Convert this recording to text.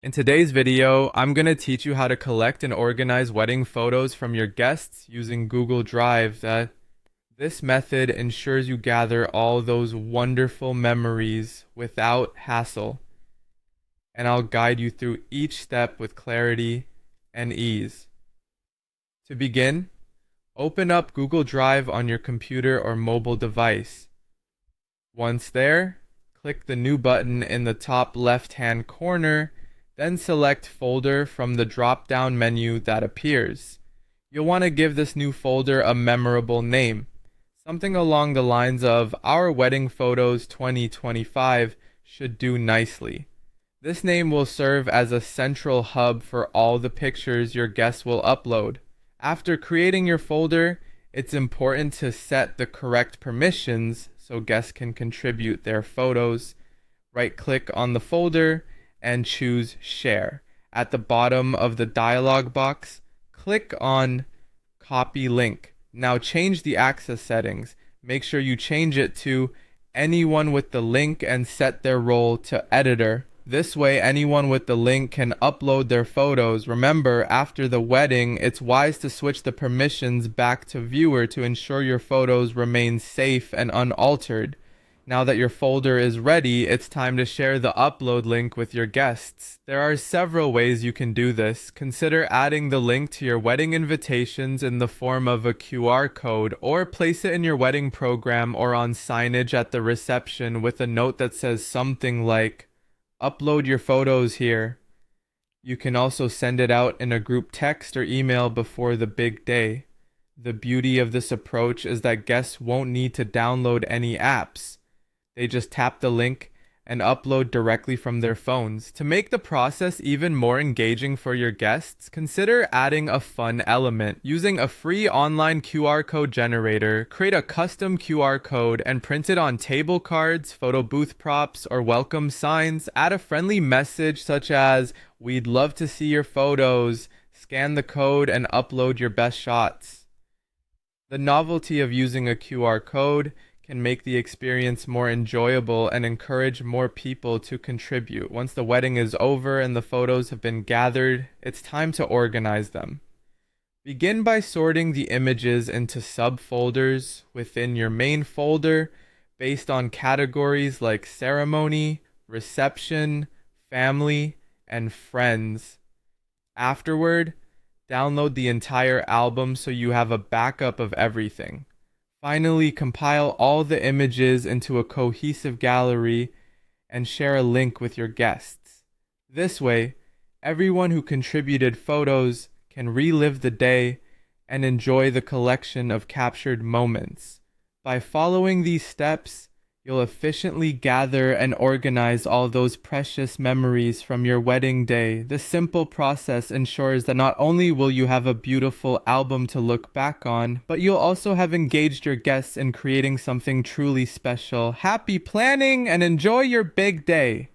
In today's video, I'm going to teach you how to collect and organize wedding photos from your guests using Google Drive. This method ensures you gather all those wonderful memories without hassle, and I'll guide you through each step with clarity and ease. To begin, open up Google Drive on your computer or mobile device. Once there, click the New button in the top left-hand corner. Then select Folder from the drop-down menu that appears. You'll want to give this new folder a memorable name. Something along the lines of Our Wedding Photos 2025 should do nicely. This name will serve as a central hub for all the pictures your guests will upload. After creating your folder, it's important to set the correct permissions so guests can contribute their photos. Right-click on the folder and choose Share. At the bottom of the dialog box, click on Copy Link. Now change the access settings. Make sure you change it to anyone with the link and set their role to editor. This way, anyone with the link can upload their photos. Remember, after the wedding, it's wise to switch the permissions back to viewer to ensure your photos remain safe and unaltered. Now that your folder is ready, it's time to share the upload link with your guests. There are several ways you can do this. Consider adding the link to your wedding invitations in the form of a QR code, or place it in your wedding program or on signage at the reception with a note that says something like, "Upload your photos here." You can also send it out in a group text or email before the big day. The beauty of this approach is that guests won't need to download any apps. They just tap the link and upload directly from their phones. To make the process even more engaging for your guests, consider adding a fun element. Using a free online QR code generator, create a custom QR code and print it on table cards, photo booth props, or welcome signs. Add a friendly message such as, "We'd love to see your photos." Scan the code and upload your best shots. The novelty of using a QR code can make the experience more enjoyable and encourage more people to contribute. Once the wedding is over and the photos have been gathered, it's time to organize them. Begin by sorting the images into subfolders within your main folder based on categories like ceremony, reception, family, and friends. Afterward, download the entire album so you have a backup of everything. Finally, compile all the images into a cohesive gallery and share a link with your guests. This way, everyone who contributed photos can relive the day and enjoy the collection of captured moments. By following these steps, you'll efficiently gather and organize all those precious memories from your wedding day. This simple process ensures that not only will you have a beautiful album to look back on, but you'll also have engaged your guests in creating something truly special. Happy planning and enjoy your big day!